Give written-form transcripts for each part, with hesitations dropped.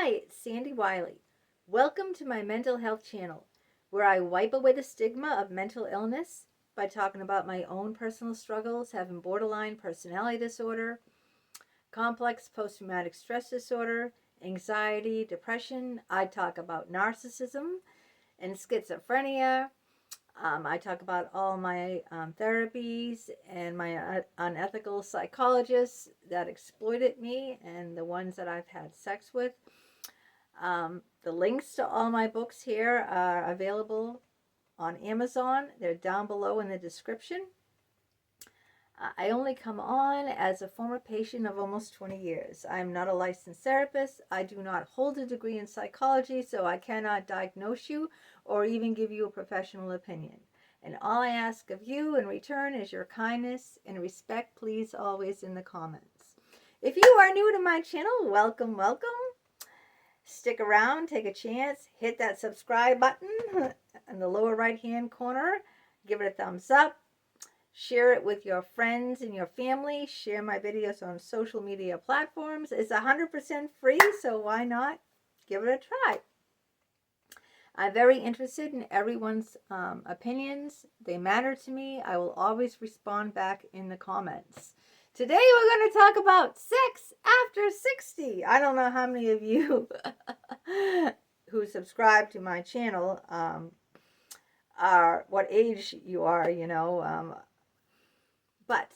Hi, it's Sandy Wyllie. Welcome to my mental health channel, where I wipe away the stigma of mental illness by talking about my own personal struggles, having borderline personality disorder, complex post-traumatic stress disorder, anxiety, depression. I talk about narcissism and schizophrenia. I talk about all my therapies and my unethical psychologists that exploited me and the ones that I've had sex with. The links to all my books here are available on Amazon. They're down below in the description. I only come on as a former patient of almost 20 years. I'm not a licensed therapist. I do not hold a degree in psychology, so I cannot diagnose you or even give you a professional opinion. And all I ask of you in return is your kindness and respect, please, always in the comments. If you are new to my channel, welcome, welcome. Stick around, take a chance, hit that subscribe button in the lower right-hand corner. Give it a thumbs up. Share it with your friends and your family. Share my videos on social media platforms. It's 100% free, so why not give it a try? I'm very interested in everyone's opinions. They matter to me. I will always respond back in the comments. Today we're going to talk about sex after 60. I don't know how many of you who subscribe to my channel are what age you are, you know. But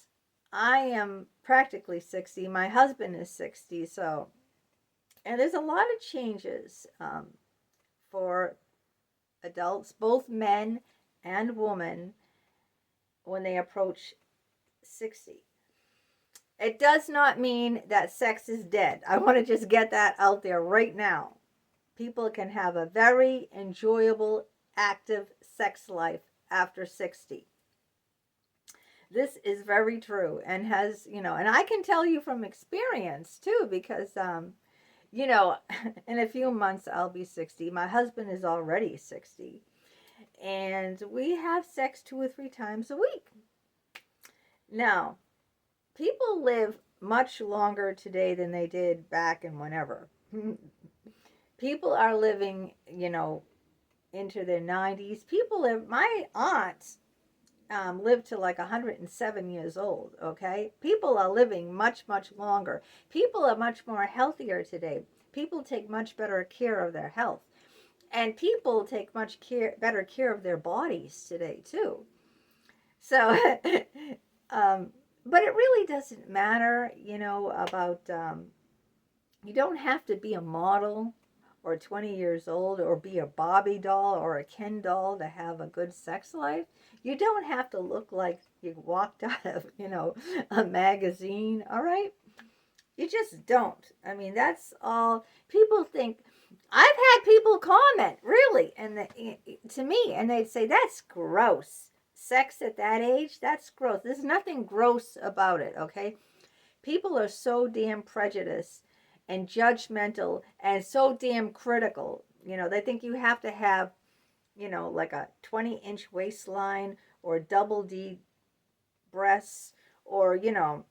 I am practically 60. My husband is 60. So, and there's a lot of changes for adults, both men and women, when they approach 60. It does not mean that sex is dead. I want to just get that out there right now. People can have a very enjoyable, active sex life after 60. This is very true and has, you know, and I can tell you from experience too, because, you know, in a few months I'll be 60. My husband is already 60. And we have sex 2 or 3 times a week. Now, people live much longer today than they did back in whenever. People are living, you know, into their 90s. People live, my aunt lived to like 107 years old, okay? People are living much, much longer. People are much more healthier today. People take much better care of their health. And people take much better care of their bodies today, too. So, but it really doesn't matter, you know, about, you don't have to be a model or 20 years old or be a Barbie doll or a Ken doll to have a good sex life. You don't have to look like you walked out of, you know, a magazine, all right? You just don't. I mean, that's all. People think, I've had people comment, really, and to me, and they'd say, that's gross. Sex at that age, that's gross. There's nothing gross about it, okay? People are so damn prejudiced and judgmental and so damn critical. You know, they think you have to have, you know, like a 20-inch waistline or double D breasts, or, you know,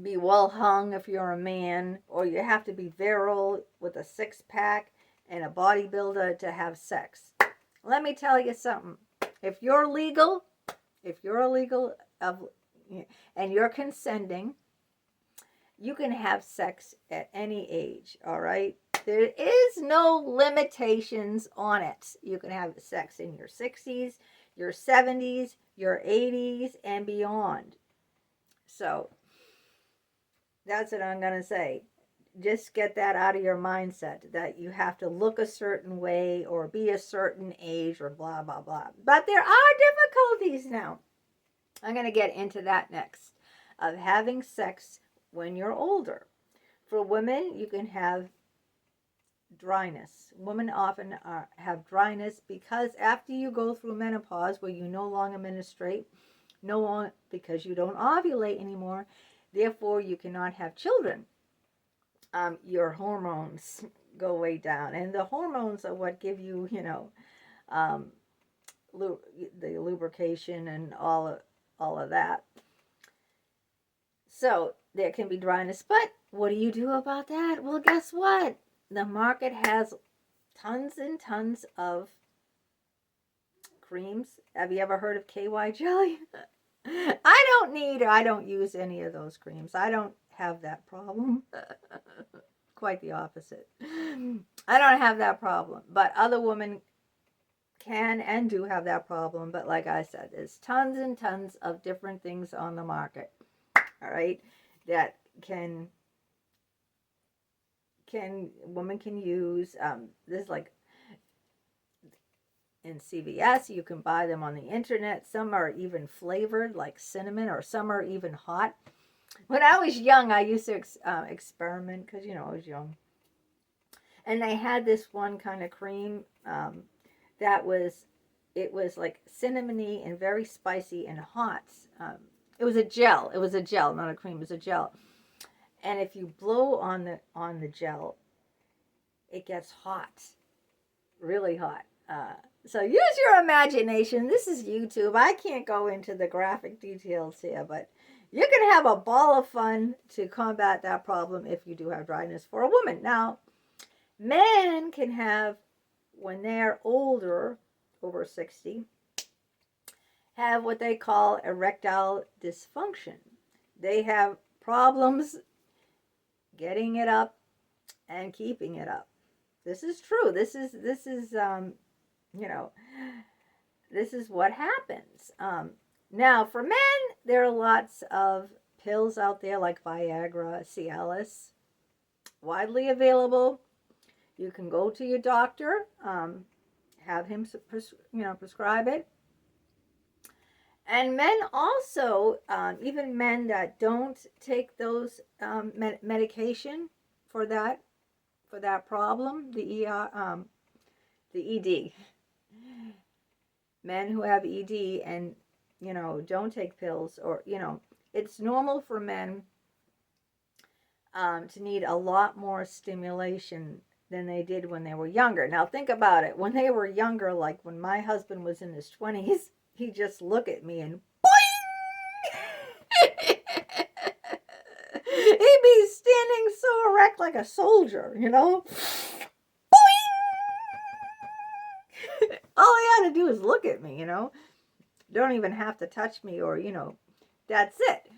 be well hung if you're a man, or you have to be virile with a 6-pack and a bodybuilder to have sex. Let me tell you something. If you're legal, and you're consenting, you can have sex at any age, all right? There is no limitations on it. You can have sex in your 60s, your 70s, your 80s, and beyond. So, that's what I'm going to say. Just get that out of your mindset, that you have to look a certain way or be a certain age or blah, blah, blah. But there are difficulties now. I'm going to get into that next, of having sex when you're older. For women, you can have dryness. Women often have dryness because after you go through menopause, where you no longer menstruate, because you don't ovulate anymore, therefore you cannot have children. Your hormones go way down, and the hormones are what give you, you know, the lubrication and all of that. So there can be dryness, but what do you do about that? Well, guess what? the market has tons and tons of creams. Have you ever heard of KY jelly? I don't use any of those creams. I don't have that problem. Quite the opposite. I don't have that problem, but other women can and do have that problem. But like I said, there's tons and tons of different things on the market, all right, that women can use. There's like in CVS, you can buy them on the internet. Some are even flavored like cinnamon, or some are even hot. When I was young, I used to experiment, because I was young, and they had this one kind of cream that was like cinnamony and very spicy and hot. It was a gel, not a cream. It was a gel, and if you blow on the gel, it gets hot, really hot. So use your imagination. This is YouTube. I can't go into the graphic details here, but you can have a ball of fun to combat that problem if you do have dryness for a woman. Now, men can have, when they're older, over 60, have what they call erectile dysfunction. They have problems getting it up and keeping it up. This is true. This is this is what happens. Now, for men, there are lots of pills out there like Viagra, Cialis, widely available. You can go to your doctor, have him prescribe it. And men also, even men that don't take those medication for that problem, the ED. Men who have ED and don't take pills, or it's normal for men to need a lot more stimulation than they did when they were younger. Now think about it. When they were younger, like when my husband was in his 20s, he'd just look at me and boing! He'd be standing so erect like a soldier, Boing! All he had to do is look at me, Don't even have to touch me, or, that's it.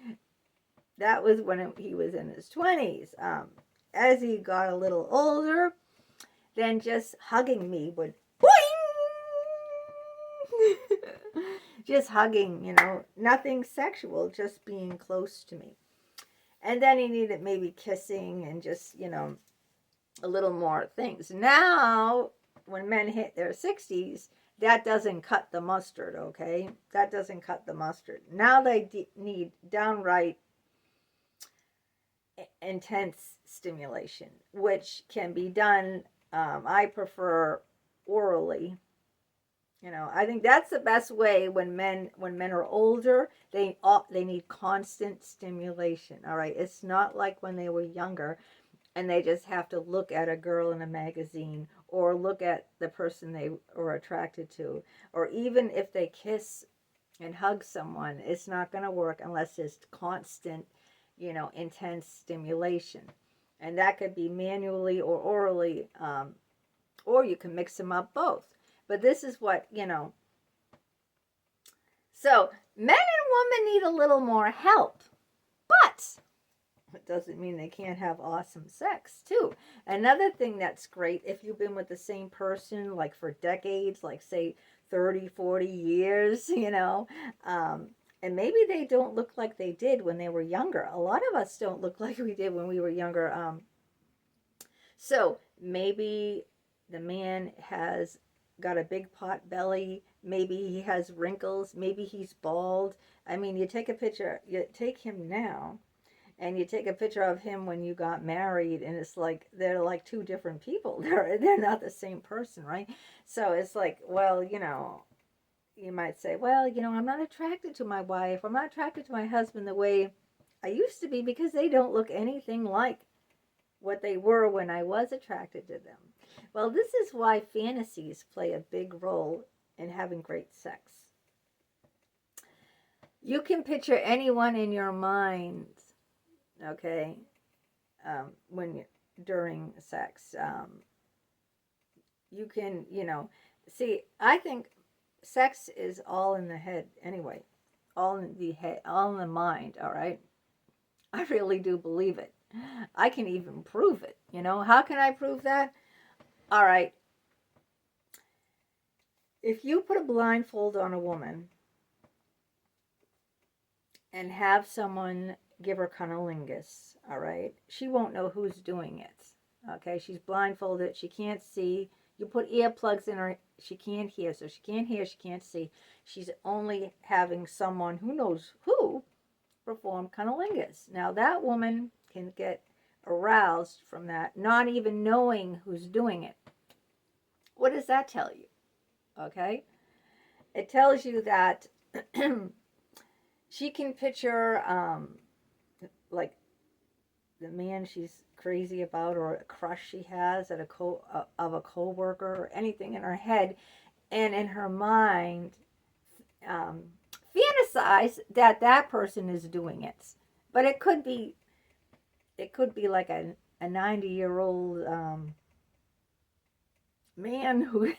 That was when he was in his 20s. As he got a little older, then just hugging me would boing! Just hugging, nothing sexual, just being close to me. And then he needed maybe kissing and just, a little more things. Now, when men hit their 60s, that doesn't cut the mustard, okay? That doesn't cut the mustard. Now they need downright intense stimulation, which can be done, I prefer orally. I think that's the best way when men are older. They need constant stimulation, all right? It's not like when they were younger and they just have to look at a girl in a magazine, or look at the person they are attracted to, or even if they kiss and hug someone, it's not going to work unless there's constant, intense stimulation. And that could be manually or orally, or you can mix them up both. But this is what, So men and women need a little more help, but it doesn't mean they can't have awesome sex too. Another thing that's great, if you've been with the same person like for decades, like say 30, 40 years, and maybe they don't look like they did when they were younger. A lot of us don't look like we did when we were younger. So maybe the man has got a big pot belly. Maybe he has wrinkles. Maybe he's bald. I mean, you take him now, and you take a picture of him when you got married, and it's like they're like two different people. They're not the same person, right? So it's like, well, you might say, well, I'm not attracted to my wife. I'm not attracted to my husband the way I used to be, because they don't look anything like what they were when I was attracted to them. Well, this is why fantasies play a big role in having great sex. You can picture anyone in your mind, okay, when during sex. You can, see, I think sex is all in the head anyway. All in the head, all in the mind, all right? I really do believe it. I can even prove it, How can I prove that? All right. If you put a blindfold on a woman and have someone give her cunnilingus, all right, she won't know who's doing it. Okay, she's blindfolded, she can't see. You put earplugs in her, she can't hear. So she can't hear, she can't see. She's only having someone who knows who perform cunnilingus. Now that woman can get aroused from that, not even knowing who's doing it. What does that tell you? Okay, it tells you that she can picture like the man she's crazy about, or a crush she has at of a coworker, or anything in her head, and in her mind fantasize that that person is doing it. But it could be like a 90-year-old man who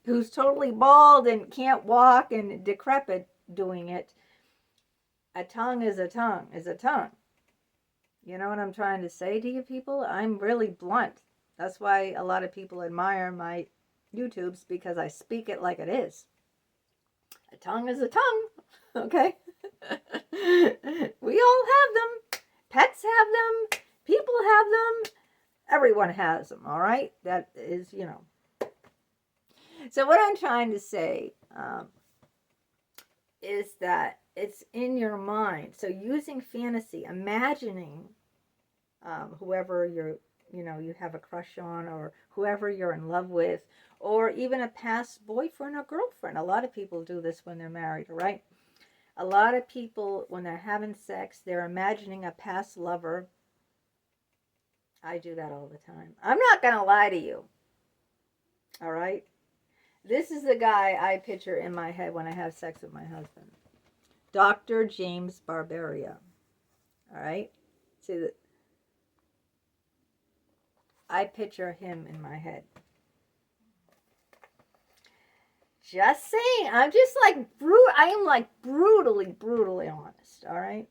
who's totally bald and can't walk and decrepit doing it. A tongue is a tongue is a tongue. You know what I'm trying to say to you people? I'm really blunt. That's why a lot of people admire my YouTubes, because I speak it like it is. A tongue is a tongue, okay? We all have them. Pets have them. People have them. Everyone has them, all right? That is, So what I'm trying to say is that it's in your mind. So using fantasy, imagining whoever you have a crush on, or whoever you're in love with, or even a past boyfriend or girlfriend. A lot of people do this when they're married, right? A lot of people, when they're having sex, they're imagining a past lover. I do that all the time. I'm not going to lie to you. All right? This is the guy I picture in my head when I have sex with my husband. Dr. 𝗵𝗂𝗶𝗲𝗲. All right? See that? I picture him in my head. Just saying. I'm just I am like brutally honest. All right?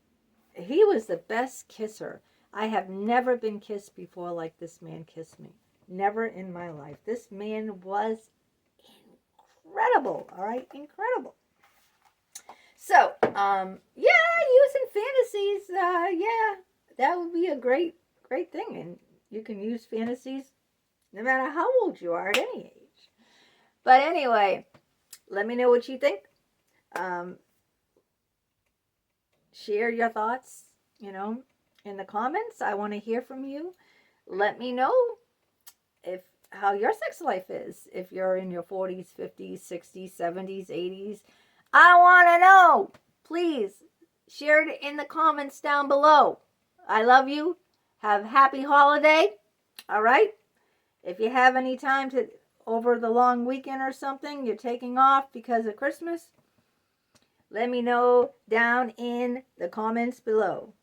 He was the best kisser. I have never been kissed before like this man kissed me. Never in my life. This man was incredible. All right? Incredible. So, using fantasies, that would be a great thing. And you can use fantasies no matter how old you are, at any age. But anyway, let me know what you think. Share your thoughts, in the comments. I want to hear from you. Let me know how your sex life is. If you're in your 40s, 50s, 60s, 70s, 80s. I want to know. Please share it in the comments down below. I love you. Have a happy holiday. All right? If you have any time over the long weekend or something, you're taking off because of Christmas, let me know down in the comments below.